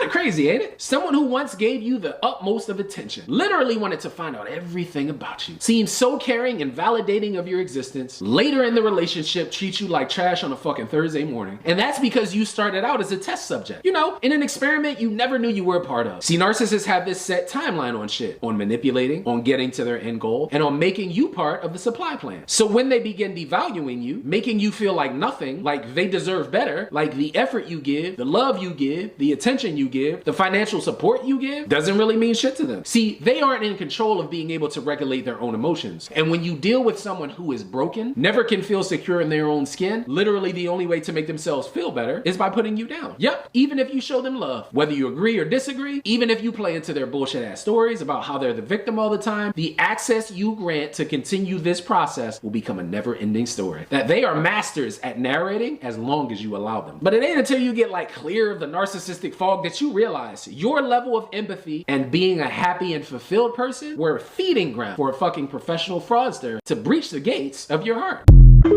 Kind of crazy, ain't it? Someone who once gave you the utmost of attention, literally wanted to find out everything about you, seemed so caring and validating of your existence, later in the relationship treats you like trash on a fucking Thursday morning. And that's because you started out as a test subject, you know, in an experiment you never knew you were a part of. See, narcissists have this set timeline on shit, on manipulating, on getting to their end goal, and on making you part of the supply plan. So when they begin devaluing you, making you feel like nothing, like they deserve better, like the effort you give, the love you give, the attention you give, the financial support you give, doesn't really mean shit to them. See, they aren't in control of being able to regulate their own emotions. And when you deal with someone who is broken, never can feel secure in their own skin, literally the only way to make themselves feel better is by putting you down. Yep, even if you show them love, whether you agree or disagree, even if you play into their bullshit ass stories about how they're the victim all the time, the access you grant to continue this process will become a never-ending story that they are masters at narrating as long as you allow them. But it ain't until you get like clear of the narcissistic fog that you realize your level of empathy and being a happy and fulfilled person were a feeding ground for a fucking professional fraudster to breach the gates of your heart.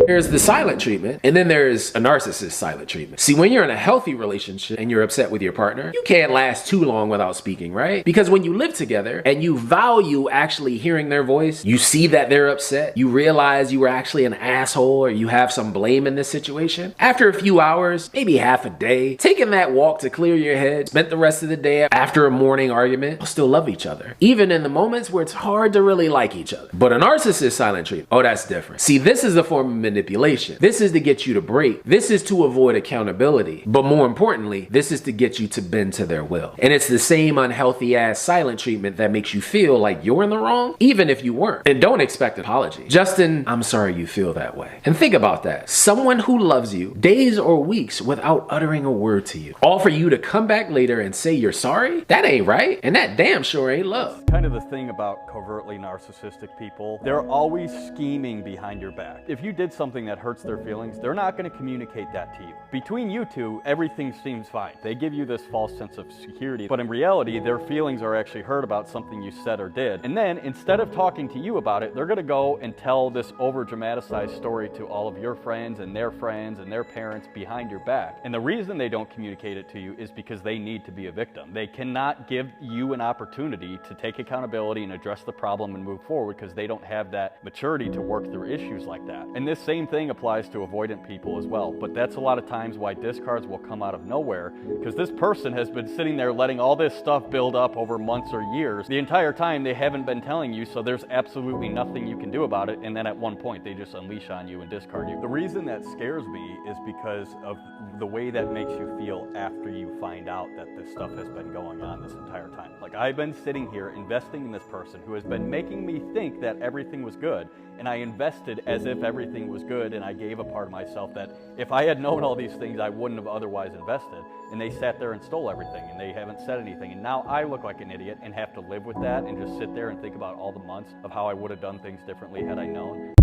There's the silent treatment, and then there's a narcissist silent treatment. See, when you're in a healthy relationship and you're upset with your partner, you can't last too long without speaking, right? Because when you live together and you value actually hearing their voice, you see that they're upset, you realize you were actually an asshole or you have some blame in this situation. After a few hours, maybe half a day, taking that walk to clear your head, spent the rest of the day after a morning argument, you'll still love each other. Even in the moments where it's hard to really like each other. But a narcissist silent treatment, oh, that's different. See, this is the form of manipulation. This is to get you to break. This is to avoid accountability. But more importantly, this is to get you to bend to their will. And it's the same unhealthy ass silent treatment that makes you feel like you're in the wrong, even if you weren't. And don't expect apology. Justin, I'm sorry you feel that way. And think about that. Someone who loves you days or weeks without uttering a word to you, all for you to come back later and say you're sorry? That ain't right. And that damn sure ain't love. Kind of the thing about covertly narcissistic people, they're always scheming behind your back. If you did something that hurts their feelings, they're not going to communicate that to you. Between you two, everything seems fine. They give you this false sense of security, but in reality, their feelings are actually hurt about something you said or did. And then, instead of talking to you about it, they're going to go and tell this over-dramatized story to all of your friends and their parents behind your back. And the reason they don't communicate it to you is because they need to be a victim. They cannot give you an opportunity to take accountability and address the problem and move forward because they don't have that maturity to work through issues like that. And this same thing applies to avoidant people as well, but that's a lot of times why discards will come out of nowhere, because this person has been sitting there letting all this stuff build up over months or years. The entire time they haven't been telling you, so there's absolutely nothing you can do about it, and then at one point they just unleash on you and discard you. The reason that scares me is because of the way that makes you feel after you find out that this stuff has been going on this entire time. Like, I've been sitting here investing in this person who has been making me think that everything was good, and I invested as if everything was good, and I gave a part of myself that if I had known all these things, I wouldn't have otherwise invested. And they sat there and stole everything, and they haven't said anything. And now I look like an idiot and have to live with that and just sit there and think about all the months of how I would have done things differently had I known.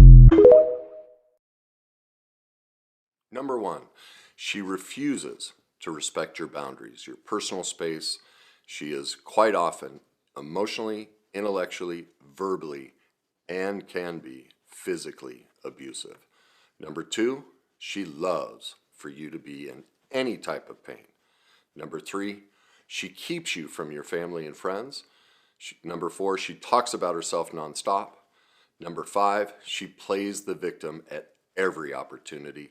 Number one, she refuses to respect your boundaries, your personal space. She is quite often emotionally, intellectually, verbally, and can be physically abusive. Number two, she loves for you to be in any type of pain. Number three, she keeps you from your family and friends. Number four, she talks about herself nonstop. Number five, she plays the victim at every opportunity.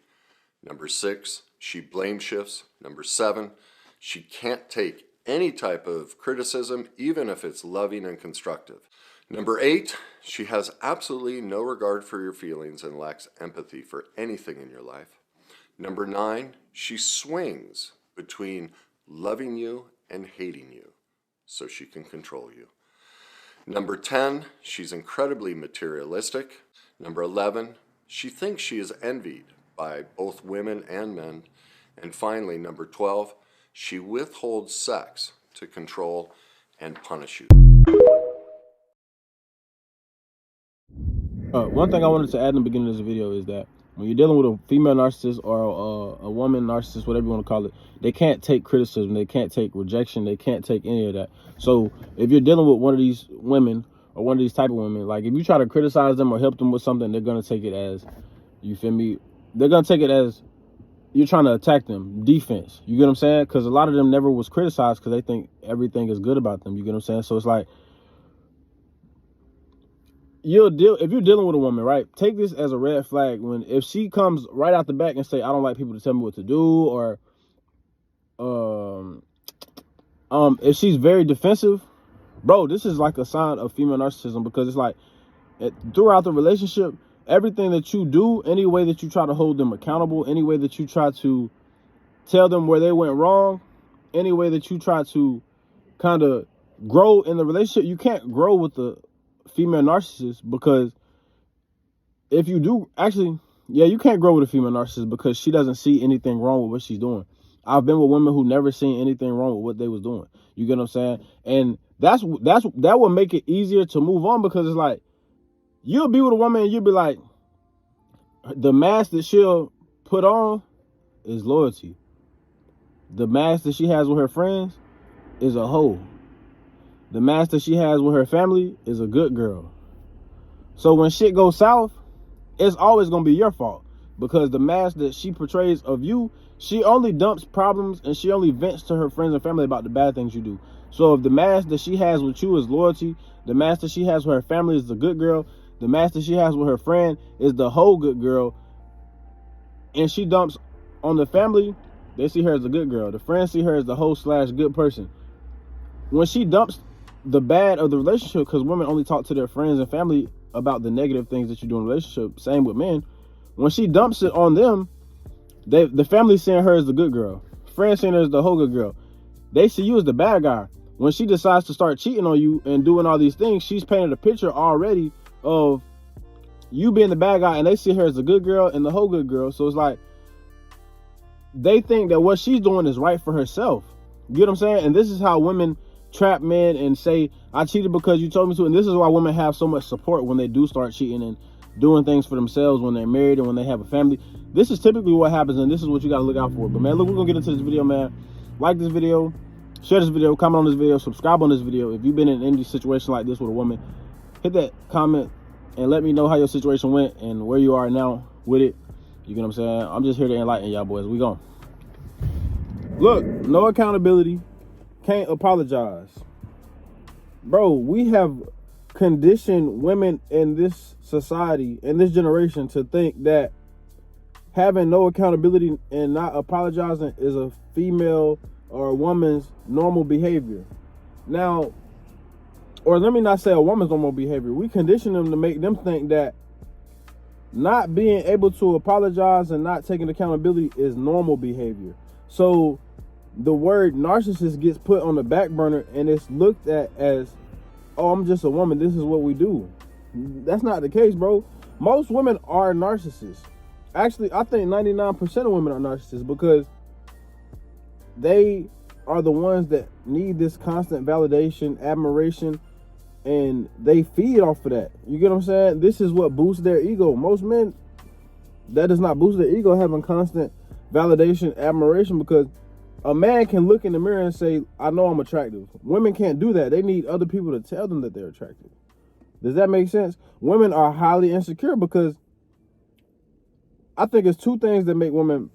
Number six, she blame shifts. Number seven, she can't take any type of criticism, even if it's loving and constructive. Number eight, she has absolutely no regard for your feelings and lacks empathy for anything in your life. Number nine, she swings between loving you and hating you so she can control you. Number 10, she's incredibly materialistic. Number 11, she thinks she is envied by both women and men. And finally, number 12, she withholds sex to control and punish you. One thing I wanted to add in the beginning of this video is that when you're dealing with a female narcissist or a woman narcissist, whatever you want to call it, they can't take criticism, they can't take rejection, they can't take any of that. So if you're dealing with one of these women or one of these type of women, like if you try to criticize them or help them with something, they're going to take it as, you feel me? They're going to take it as you're trying to attack them, defense. You get what I'm saying? Because a lot of them never was criticized because they think everything is good about them. You get what I'm saying? So it's like, if you're dealing with a woman, right? Take this as a red flag if she comes right out the back and say, I don't like people to tell me what to do, or if she's very defensive, bro, this is like a sign of female narcissism, because it's like throughout the relationship, everything that you do, any way that you try to hold them accountable, any way that you try to tell them where they went wrong, any way that you try to kind of grow in the relationship, you can't grow with the female narcissist, because if you do, actually, yeah, you can't grow with a female narcissist because she doesn't see anything wrong with what she's doing. I've been with women who never seen anything wrong with what they was doing. You get what I'm saying? And that will make it easier to move on, because it's like, you'll be with a woman and you'll be like, the mask that she'll put on is loyalty. The mask that she has with her friends is a hoe. The mask that she has with her family is a good girl. So when shit goes south, it's always going to be your fault, because the mask that she portrays of you, she only dumps problems and she only vents to her friends and family about the bad things you do. So if the mask that she has with you is loyalty, the mask that she has with her family is the good girl, the mask that she has with her friend is the whole good girl, and she dumps on the family, they see her as a good girl. The friends see her as the whole / good person. When she dumps the bad of the relationship, because women only talk to their friends and family about the negative things that you do in a relationship, same with men. When she dumps it on them, the family seeing her as the good girl, friends seeing her as the whole good girl. They see you as the bad guy. When she decides to start cheating on you and doing all these things, she's painted a picture already of you being the bad guy, and they see her as the good girl and the whole good girl. So it's like, they think that what she's doing is right for herself. You get what I'm saying? And this is how women trap men and say, I cheated because you told me to. And this is why women have so much support when they do start cheating and doing things for themselves when they're married and when they have a family. This is typically what happens, and this is what you got to look out for. But man, look, we're gonna get into this video, man. Like this video, share this video, comment on this video, subscribe on this video. If you've been in any situation like this with a woman, hit that comment and let me know how your situation went and where you are now with it. You get what I'm saying? I'm just here to enlighten y'all boys. We gone. Look, no accountability, can't apologize. Bro, we have conditioned women in this society, in this generation, to think that having no accountability and not apologizing is a female or a woman's normal behavior. Now, or let me not say a woman's normal behavior. We condition them to make them think that not being able to apologize and not taking accountability is normal behavior. So the word narcissist gets put on the back burner, and it's looked at as, oh, I'm just a woman, this is what we do. That's not the case, bro. Most women are narcissists. Actually, I think 99% of women are narcissists, because they are the ones that need this constant validation, admiration, and they feed off of that. You get what I'm saying? This is what boosts their ego. Most men, that does not boost their ego, having constant validation, admiration, because a man can look in the mirror and say, I know I'm attractive. Women can't do that. They need other people to tell them that they're attractive. Does that make sense? Women are highly insecure, because I think it's two things that make women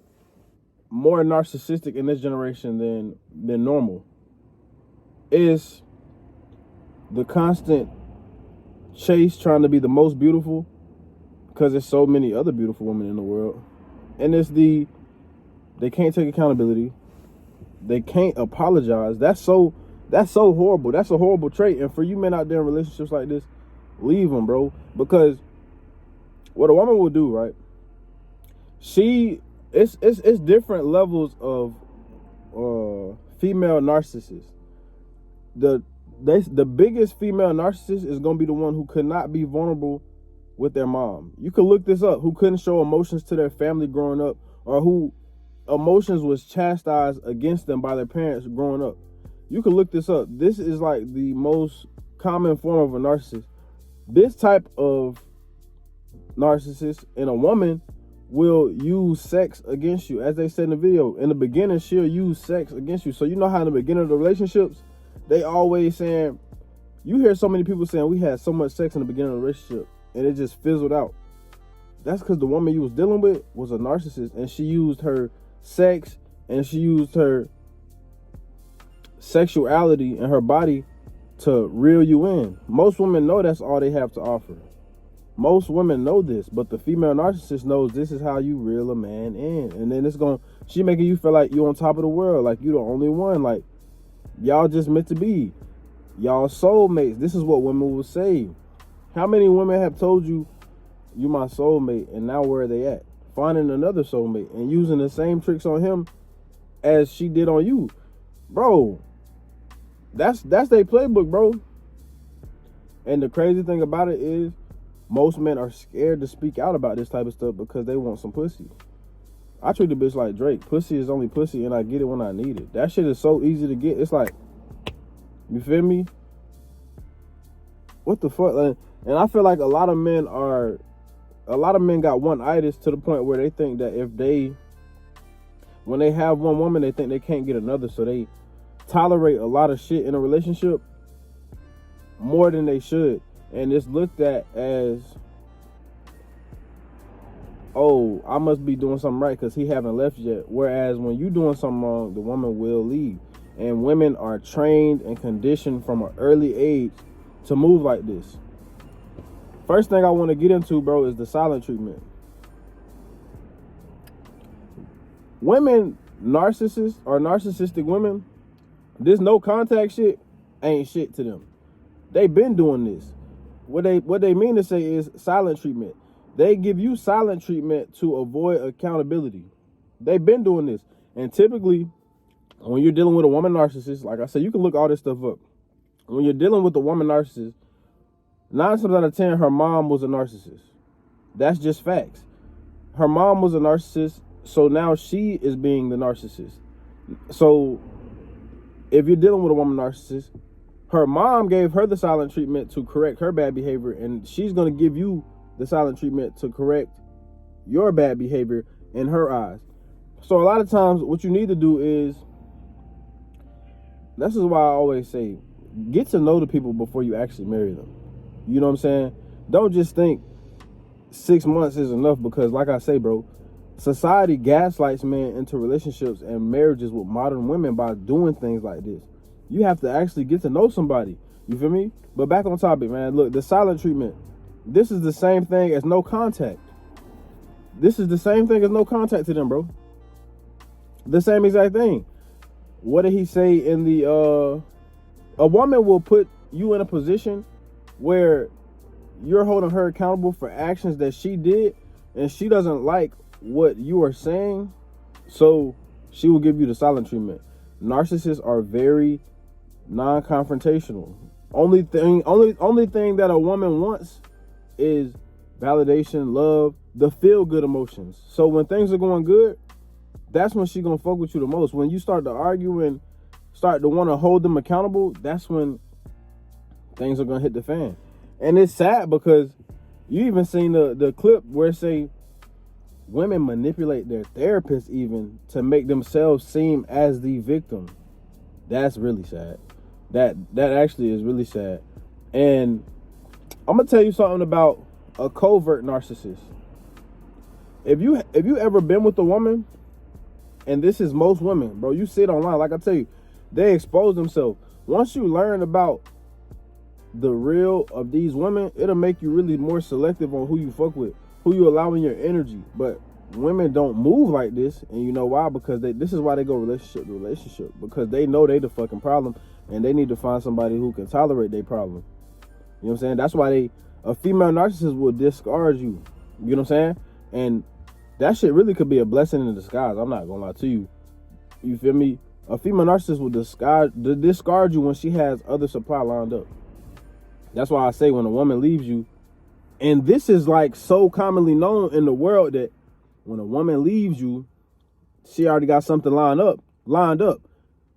more narcissistic in this generation than normal. Is the constant chase, trying to be the most beautiful, because there's so many other beautiful women in the world. And it's they can't take accountability. They can't apologize. That's so horrible. That's a horrible trait. And for you men out there in relationships like this, leave them, bro. Because what a woman will do, right? It's different levels of female narcissists. The biggest female narcissist is gonna be the one who could not be vulnerable with their mom. You can look this up. Who couldn't show emotions to their family growing up, or who emotions was chastised against them by their parents growing up. You can look this up. This is like the most common form of a narcissist. This type of narcissist in a woman will use sex against you. As they said in the video, in the beginning, she'll use sex against you. So you know how in the beginning of the relationships, they always saying, you hear so many people saying, we had so much sex in the beginning of the relationship and it just fizzled out. That's because the woman you was dealing with was a narcissist, and she used her sex, and she used her sexuality and her body to reel you in. Most women know that's all they have to offer. Most women know this, but the female narcissist knows this is how you reel a man in. And then she making you feel like you're on top of the world, like you the only one, like y'all just meant to be. Y'all soulmates. This is what women will say. How many women have told you, you my soulmate, and now where are they at? Finding another soulmate and using the same tricks on him as she did on you. Bro, that's their playbook, bro. And the crazy thing about it is, most men are scared to speak out about this type of stuff because they want some pussy. I treat the bitch like Drake. Pussy is only pussy, and I get it when I need it. That shit is so easy to get. It's like, you feel me? What the fuck? And I feel like a lot of men got one-itis to the point where they think that when they have one woman, they think they can't get another, so they tolerate a lot of shit in a relationship more than they should. And it's looked at as, oh, I must be doing something right because he haven't left yet. Whereas when you doing something wrong, the woman will leave. And women are trained and conditioned from an early age to move like this. First thing I want to get into, bro, is the silent treatment. Women, narcissists or narcissistic women, this no contact shit ain't shit to them. They been doing this. What they mean to say is silent treatment. They give you silent treatment to avoid accountability. They've been doing this. And typically, when you're dealing with a woman narcissist, like I said, you can look all this stuff up. When you're dealing with a woman narcissist, 9 times out of 10, her mom was a narcissist. That's just facts. Her mom was a narcissist, so now she is being the narcissist. So if you're dealing with a woman narcissist, her mom gave her the silent treatment to correct her bad behavior, and she's going to give you the silent treatment to correct your bad behavior in her eyes. So a lot of times what you need to do is, this is why I always say, get to know the people before you actually marry them. You know what I'm saying? Don't just think 6 months is enough, because like I say, bro, society gaslights men into relationships and marriages with modern women by doing things like this. You have to actually get to know somebody. You feel me? But back on topic, man. Look, the silent treatment. This is the same thing as no contact. This is the same thing as no contact to them, bro. The same exact thing. What did he say in the, a woman will put you in a position where you're holding her accountable for actions that she did, and she doesn't like what you are saying, so she will give you the silent treatment. Narcissists are very non-confrontational. Only thing that a woman wants is validation, love, the feel-good emotions. So when things are going good, that's when she's gonna fuck with you the most. When you start to argue and start to want to hold them accountable, that's when things are gonna hit the fan. And it's sad because you even seen the clip where say women manipulate their therapists even to make themselves seem as the victim. That's really sad. That actually is really sad. And I'm gonna tell you something about a covert narcissist. If you ever been with a woman, and this is most women, bro, you see it online, like I tell you, they expose themselves. Once you learn about the real of these women, it'll make you really more selective on who you fuck with, who you allow in your energy. But women don't move like this, and you know why? Because this is why they go relationship to relationship, because they know they the fucking problem, and they need to find somebody who can tolerate their problem. You know what I'm saying? That's why a female narcissist will discard you. You know what I'm saying? And that shit really could be a blessing in disguise. I'm not gonna lie to you. You feel me? A female narcissist will discard you when she has other supply lined up. That's why I say when a woman leaves you, and this is like so commonly known in the world, that when a woman leaves you, she already got something lined up.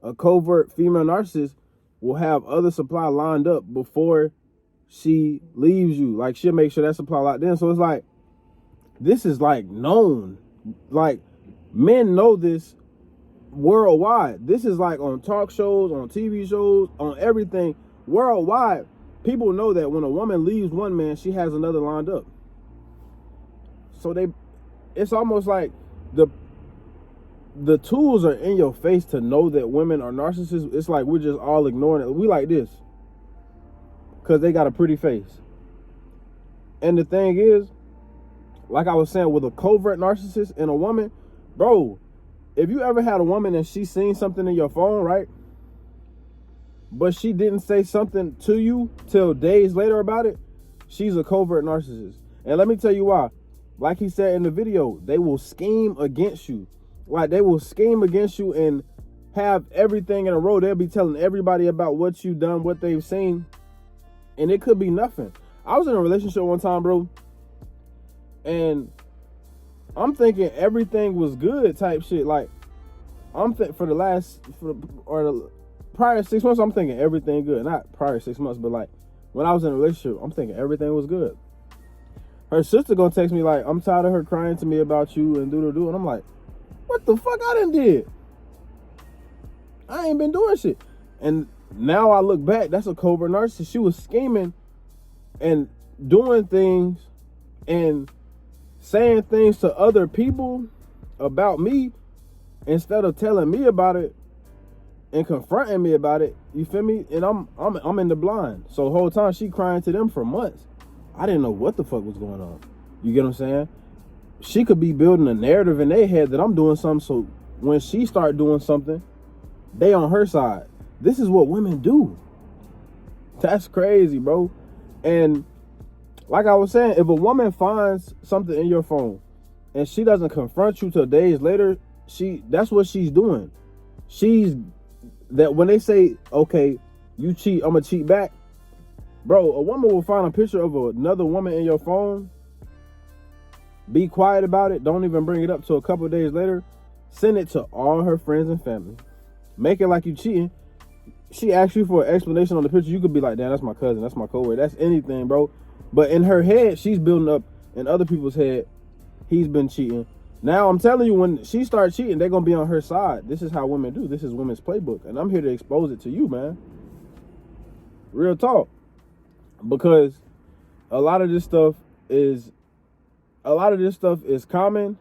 A covert female narcissist will have other supply lined up before she leaves you. Like, she'll make sure that supply locked in. So it's like, this is like known. Like, men know this worldwide. This is like on talk shows, on TV shows, on everything worldwide. People know that when a woman leaves one man, she has another lined up. So it's almost like the tools are in your face to know that women are narcissists. It's like we're just all ignoring it. We like this because they got a pretty face. And the thing is, like I was saying, with a covert narcissist and a woman, bro, if you ever had a woman and she seen something in your phone, right, but she didn't say something to you till days later about it, she's a covert narcissist. And let me tell you why. Like he said in the video, they will scheme against you. Like, they will scheme against you and have everything in a row. They'll be telling everybody about what you've done, what they've seen, and it could be nothing. I was in a relationship one time, bro, and I'm thinking everything was good type shit. Like, for the prior 6 months, I'm thinking everything good. Not prior 6 months, but like when I was in a relationship, I'm thinking everything was good. Her sister gonna text me like, I'm tired of her crying to me about you and do. And I'm like, what the fuck I done did? I ain't been doing shit. And now I look back, that's a covert narcissist. She was scheming and doing things and saying things to other people about me instead of telling me about it and confronting me about it. You feel me? And I'm in the blind. So the whole time she crying to them for months. I didn't know what the fuck was going on. You get what I'm saying? She could be building a narrative in their head that I'm doing something, so when she start doing something, they on her side. This is what women do. That's crazy, bro. And like I was saying, if a woman finds something in your phone and she doesn't confront you till days later, that's what she's doing. That when they say, okay, you cheat, I'm gonna cheat back. Bro, a woman will find a picture of another woman in your phone, be quiet about it, don't even bring it up till a couple of days later, send it to all her friends and family. Make it like you cheating. She asks you for an explanation on the picture, you could be like, damn, that's my cousin, that's my coworker, that's anything, bro. But in her head, she's building up, in other people's head, he's been cheating. Now I'm telling you, when she starts cheating, they're gonna be on her side. This is how women do. This is women's playbook. And I'm here to expose it to you, man. Real talk. Because a lot of this stuff is common,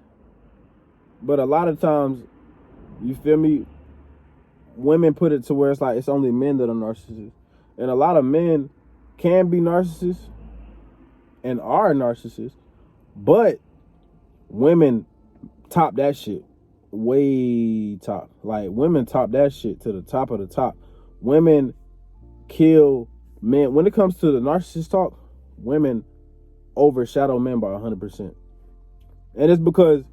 but a lot of times, you feel me, women put it to where it's like it's only men that are narcissists. And a lot of men can be narcissists and are narcissists, but women top that shit way top. Like, women top that shit to the top of the top. Women kill men. When it comes to the narcissist talk, women overshadow men by 100%. And it's because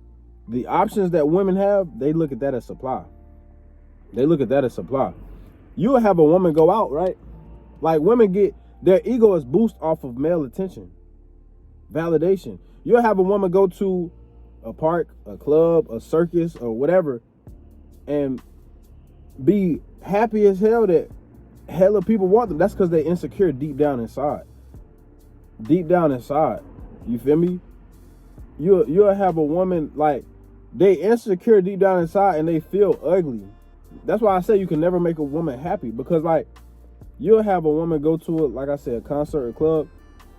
the options that women have, they look at that as supply. You'll have a woman go out, right? Like, women get, their ego is boosted off of male attention, validation. You'll have a woman go to a park, a club, a circus, or whatever, and be happy as hell that hella people want them. That's because they're insecure deep down inside. You feel me? You'll have a woman, like, they insecure deep down inside and they feel ugly. That's why I say you can never make a woman happy, because, like, you'll have a woman go to like I said, a concert or club.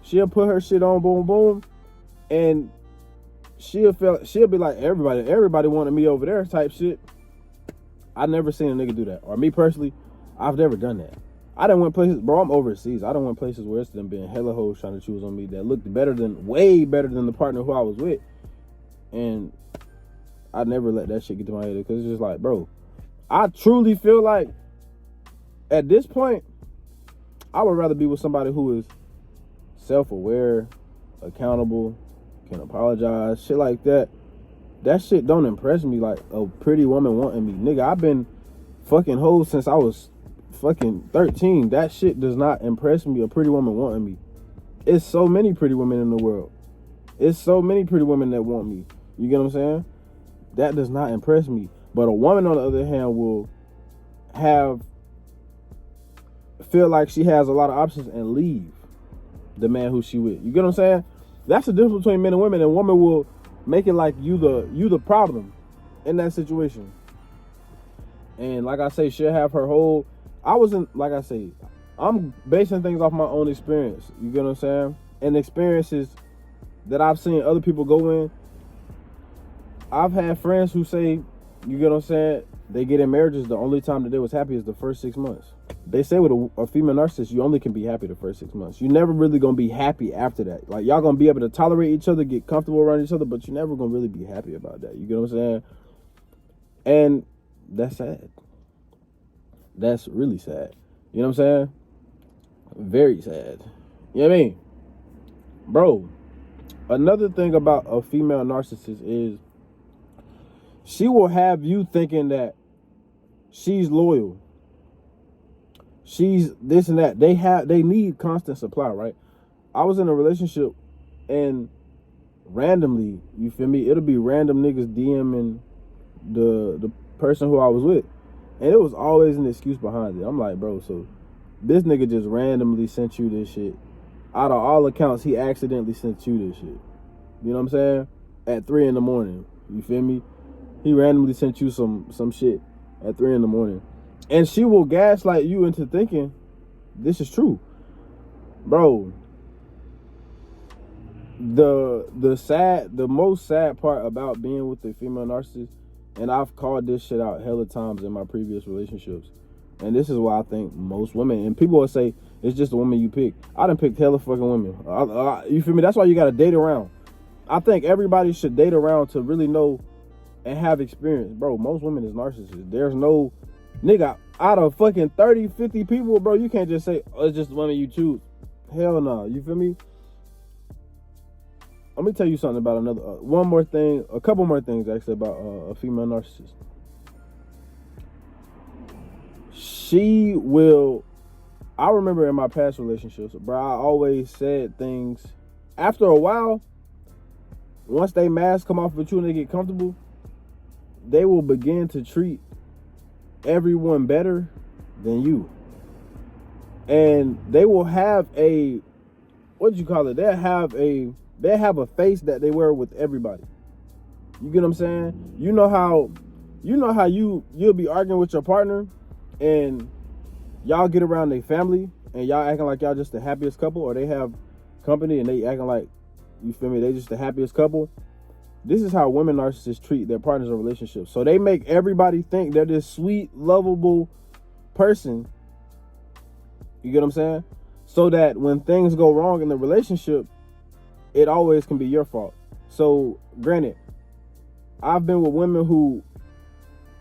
She'll put her shit on, boom, boom, and she'll be like, everybody wanted me over there type shit. I never seen a nigga do that. Or me personally, I've never done that. I done went places, bro, I'm overseas. I done went places where it's them being hella hoes trying to choose on me that looked way better than the partner who I was with. And I never let that shit get to my head, because it's just like, bro, I truly feel like at this point, I would rather be with somebody who is self-aware, accountable, can apologize, shit like that. That shit don't impress me like a pretty woman wanting me. Nigga, I've been fucking hoes since I was fucking 13. That shit does not impress me, a pretty woman wanting me. It's so many pretty women in the world. It's so many pretty women that want me. You get what I'm saying? That does not impress me. But a woman, on the other hand, will feel like she has a lot of options and leave the man who she with. You get what I'm saying? That's the difference between men and women. And women will make it like you the problem in that situation. And like I say, she'll have her whole, I'm basing things off my own experience. You get what I'm saying? And experiences that I've seen other people go in. I've had friends who say You get what I'm saying? They get in marriages, the only time that they was happy is the first 6 months. They say with a female narcissist, you only can be happy the first 6 months. You never really gonna be happy after that. Like, y'all gonna be able to tolerate each other, get comfortable around each other, but you're never gonna really be happy about that. You get what I'm saying? And that's sad. That's really sad. You know what I'm saying? Very sad. You know what I mean? Bro, another thing about a female narcissist is she will have you thinking that she's loyal. She's this and that. They need constant supply, right? I was in a relationship and randomly, you feel me? It'll be random niggas DMing the person who I was with. And it was always an excuse behind it. I'm like, bro, so this nigga just randomly sent you this shit. Out of all accounts, he accidentally sent you this shit. You know what I'm saying? At 3 a.m. You feel me? He randomly sent you some shit at 3 a.m. And she will gaslight you into thinking this is true. Bro, the most sad part about being with a female narcissist, and I've called this shit out hella times in my previous relationships, and this is why I think most women, and people will say it's just the woman you pick. I done picked hella fucking women. You feel me? That's why you gotta date around. I think everybody should date around to really know and have experience. Bro, most women is narcissists. There's no, nigga, out of fucking 30, 50 people, bro, you can't just say, oh, it's just the woman you choose. Hell no, you feel me? Let me tell you something about another, one more thing, a couple more things actually about a female narcissist. She will, I remember in my past relationships, bro, I always said things. After a while, once they mask come off with you and they get comfortable, they will begin to treat everyone better than you. And they will have a, what do you call it? They have a face that they wear with everybody. You get what I'm saying? You know how you'll be arguing with your partner and y'all get around their family and y'all acting like y'all just the happiest couple, or they have company and they acting like, you feel me, they just the happiest couple. This is how women narcissists treat their partners in relationships. So they make everybody think they're this sweet, lovable person. You get what I'm saying? So that when things go wrong in the relationship, it always can be your fault. So granted, I've been with women who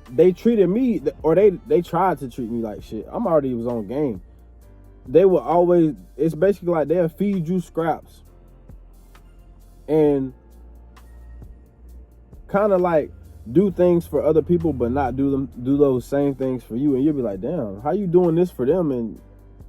they treated me, or they tried to treat me like shit. I'm already was on game. They will always, it's basically like they'll feed you scraps and kind of like do things for other people but not do those same things for you. And you'll be like, damn, how you doing this for them and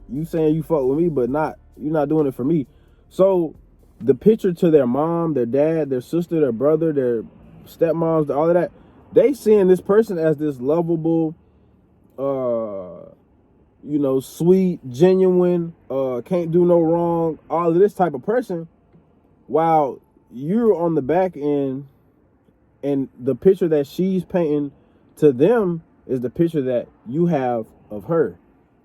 you saying you fuck with me but you're not doing it for me. So the picture to their mom, their dad, their sister, their brother, their stepmoms, all of that, they seeing this person as this lovable, sweet, genuine, can't do no wrong, all of this type of person, while you're on the back end and the picture that she's painting to them is the picture that you have of her.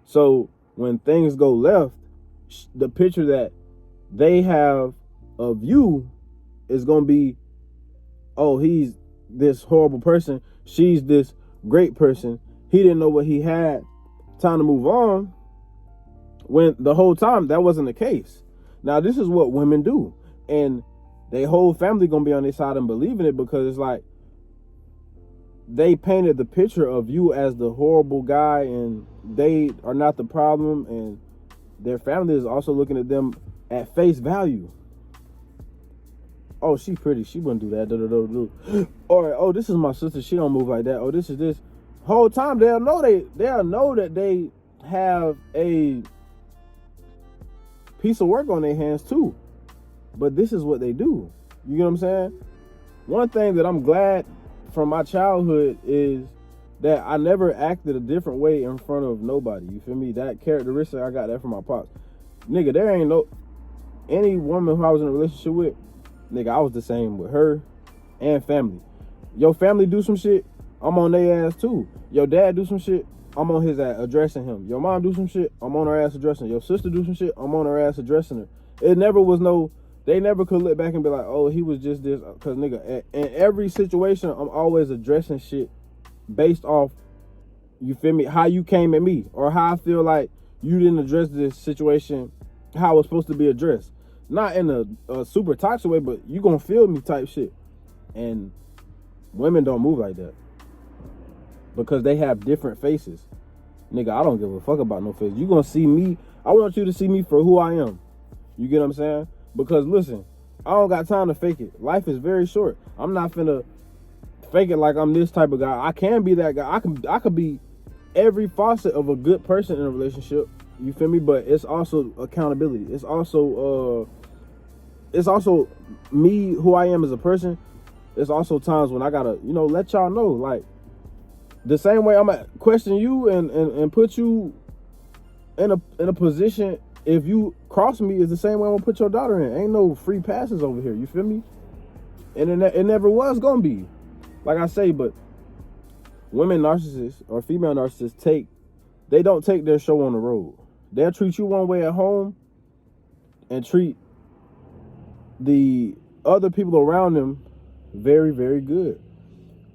So when things go left, the picture that they have of you is going to be, oh, he's this horrible person, she's this great person, he didn't know what he had, time to move on, when the whole time that wasn't the case. Now this is what women do, and their whole family gonna be on their side and believing it, because it's like they painted the picture of you as the horrible guy and they are not the problem, and their family is also looking at them at face value. Oh, she pretty, she wouldn't do that. Or, oh, this is my sister, she don't move like that. Oh, this is this. Whole time they'll know that they have a piece of work on their hands too. But this is what they do. You get what I'm saying? One thing that I'm glad from my childhood is that I never acted a different way in front of nobody. You feel me? That characteristic, I got that from my pops. Nigga, there ain't any woman who I was in a relationship with, nigga, I was the same with her and family. Your family do some shit, I'm on their ass too. Your dad do some shit, I'm on his ass addressing him. Your mom do some shit, I'm on her ass addressing her. Your sister do some shit, I'm on her ass addressing her. It never was they never could look back and be like, oh, he was just this. Because, nigga, in every situation, I'm always addressing shit based off, you feel me, how you came at me, or how I feel like you didn't address this situation how it's supposed to be addressed. Not in a super toxic way, but you gonna feel me type shit. And women don't move like that because they have different faces. Nigga, I don't give a fuck about no face. You gonna see me, I want you to see me for who I am. You get what I'm saying? Because listen, I don't got time to fake it. Life is very short. I'm not finna fake it like I'm this type of guy. I can be that guy. I could be every facet of a good person in a relationship. You feel me? But it's also accountability. It's also me, who I am as a person. It's also times when I gotta, let y'all know, like, the same way I'm gonna question you and put you in a position, if you cross me, is the same way I'm gonna put your daughter in. Ain't no free passes over here. You feel me? And it never was gonna be. Like I say, but women narcissists or female narcissists they don't take their show on the road. They'll treat you one way at home and treat the other people around them very, very good.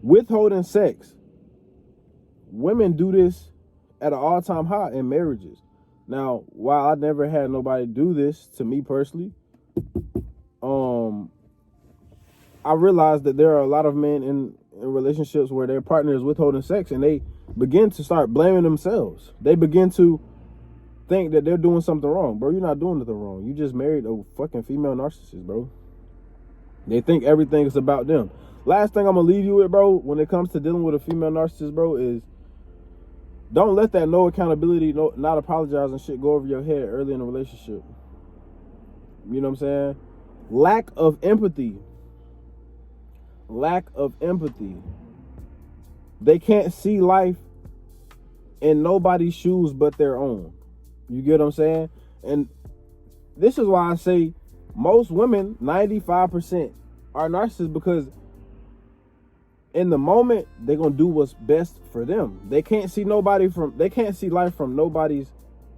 Withholding sex. Women do this at an all-time high in marriages. Now, while I never had nobody do this to me personally, I realized that there are a lot of men in relationships where their partner is withholding sex, and they begin to start blaming themselves. They begin to think that they're doing something wrong. Bro, you're not doing nothing wrong. You just married a fucking female narcissist, bro. They think everything is about them. Last thing I'm gonna leave you with, bro, when it comes to dealing with a female narcissist, bro, is don't let that no accountability, not apologizing shit go over your head early in a relationship. You know what I'm saying? Lack of empathy. They can't see life in nobody's shoes but their own. You get what I'm saying? And this is why I say most women, 95%, are narcissists, because in the moment they're gonna do what's best for them. They can't see life from nobody's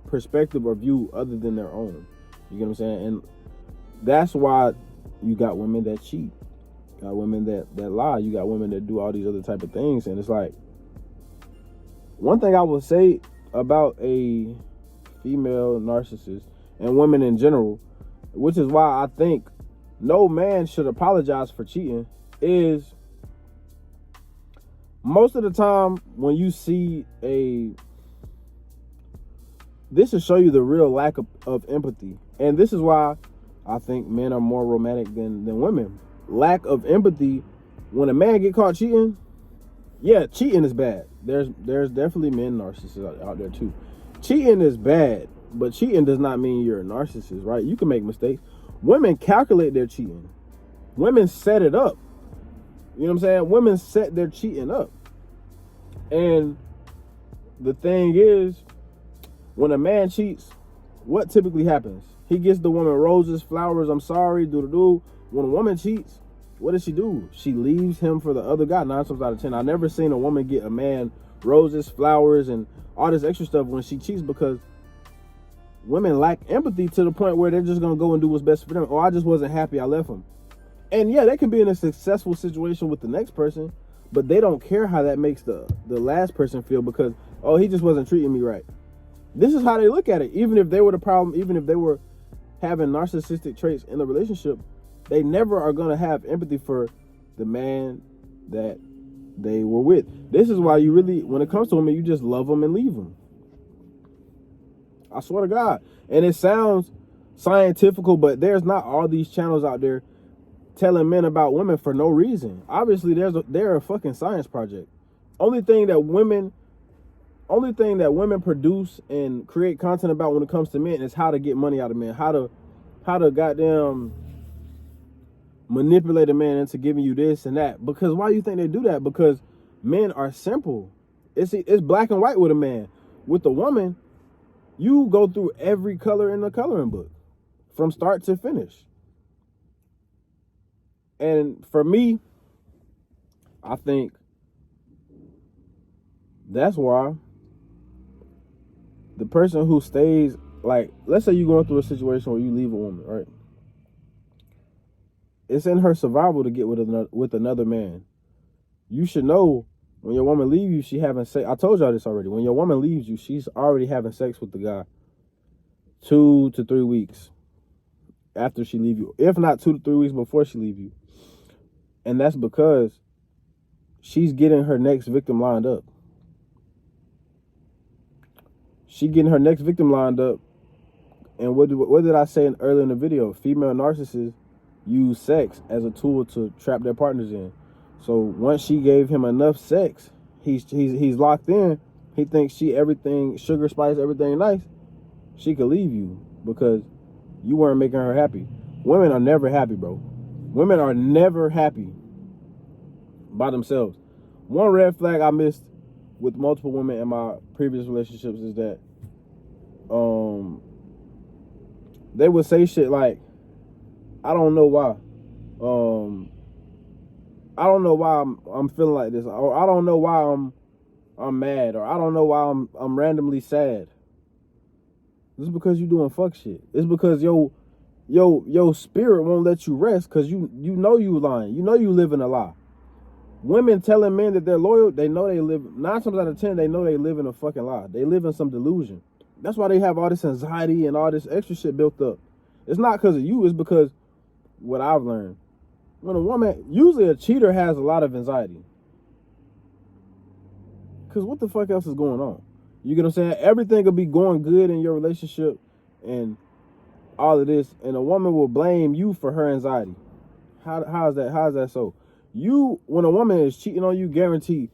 perspective or view other than their own. You get what I'm saying? And that's why you got women that cheat. You got women that lie. You got women that do all these other type of things. And it's like, one thing I will say about a female narcissist and women in general, which is why I think no man should apologize for cheating, is most of the time when you see this will show you the real lack of empathy. And this is why I think men are more romantic than women. Lack of empathy. When a man get caught cheating, yeah, cheating is bad. There's definitely men narcissists out there too. Cheating is bad, but cheating does not mean you're a narcissist, right? You can make mistakes. Women calculate their cheating. Women set it up. You know what I'm saying? Women set their cheating up. And the thing is, when a man cheats, what typically happens? He gets the woman roses, flowers, I'm sorry, do. When a woman cheats, what does she do? She leaves him for the other guy 9 times out of 10. I've never seen a woman get a man roses, flowers, and all this extra stuff when she cheats, because women lack empathy to the point where they're just going to go and do what's best for them. Oh, I just wasn't happy I left him. And yeah, they can be in a successful situation with the next person, but they don't care how that makes the last person feel, because, oh, he just wasn't treating me right. This is how they look at it. Even if they were the problem, even if they were having narcissistic traits in the relationship, they never are going to have empathy for the man that they were with. This is why you really, when it comes to women, you just love them and leave them. I swear to God. And it sounds scientifical, but there's not all these channels out there telling men about women for no reason. Obviously, they're a fucking science project. Only thing that women produce and create content about when it comes to men is how to get money out of men, how to goddamn manipulate a man into giving you this and that. Because why do you think they do that? Because men are simple. It's black and white with a man. With a woman, you go through every color in the coloring book from start to finish. And for me, I think that's why the person who stays, like, let's say you're going through a situation where you leave a woman, right? It's in her survival to get with another man. You should know When your woman leaves you, she having sex. I told y'all this already. When your woman leaves you, she's already having sex with the guy 2 to 3 weeks after she leave you. If not 2 to 3 weeks before she leave you. And that's because she's getting her next victim lined up. She getting her next victim lined up. And what did I say earlier in the video? Female narcissists use sex as a tool to trap their partners in. So once she gave him enough sex, he's locked in. He thinks she everything sugar spice, everything nice. She could leave you because you weren't making her happy. Women are never happy, bro. Women are never happy by themselves. One red flag I missed with multiple women in my previous relationships is that they would say shit like, I don't know why. I don't know why I'm feeling like this, or I don't know why I'm mad, or I don't know why I'm randomly sad. This is because you doing fuck shit. It's because your spirit won't let you rest because you know you lying. You know you living a lie. Women telling men that they're loyal, they know they live 9 times out of 10, they know they live in a fucking lie. They live in some delusion. That's why they have all this anxiety and all this extra shit built up. It's not because of you, it's because what I've learned. When a woman, usually a cheater has a lot of anxiety. Because what the fuck else is going on? You get what I'm saying? Everything will be going good in your relationship and all of this, and a woman will blame you for her anxiety. How is that so? When a woman is cheating on you, guaranteed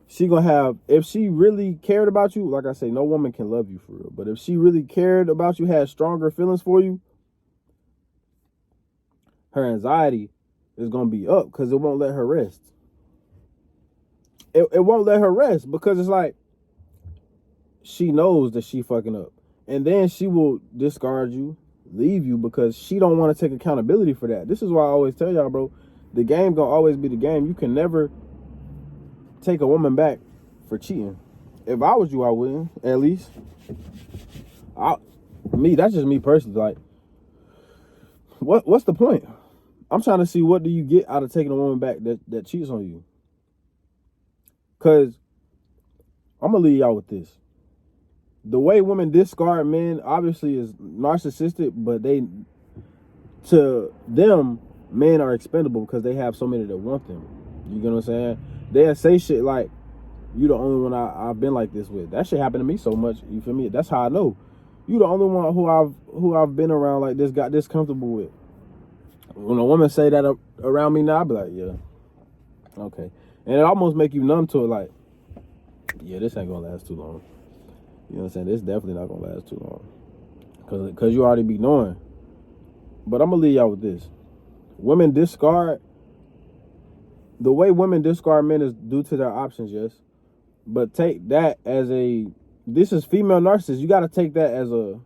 she gonna have, if she really cared about you, like I say, no woman can love you for real, but if she really cared about you, had stronger feelings for you, her anxiety is gonna be up because it won't let her rest. It won't let her rest because it's like she knows that she fucking up, and then she will discard you, leave you because she don't want to take accountability for that. This is why I always tell y'all, bro, the game gonna always be the game. You can never take a woman back for cheating. If I was you, I wouldn't. At least, that's just me personally. Like, what's the point? I'm trying to see what do you get out of taking a woman back that cheats on you. Cause I'm gonna leave y'all with this. The way women discard men obviously is narcissistic, but to them, men are expendable because they have so many that want them. You get what I'm saying? They'll say shit like, you the only one I've been like this with. That shit happened to me so much, you feel me? That's how I know. You the only one who I've been around like this, got this comfortable with. When a woman say that around me now, I be like, yeah, okay. And it almost make you numb to it, like, yeah, this ain't gonna last too long. You know what I'm saying? This definitely not gonna last too long. Cause you already be knowing. But I'm gonna leave y'all with this. Women discard, the way women discard men is due to their options, yes. But take that as this is female narcissist. You gotta take that as a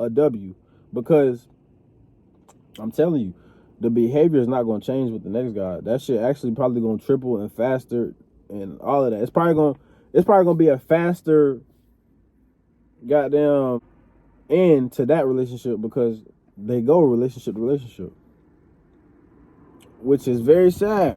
W. Because I'm telling you, the behavior is not gonna change with the next guy. That shit actually probably gonna triple and faster and all of that. It's probably gonna be a faster goddamn end to that relationship because they go relationship to relationship, which is very sad.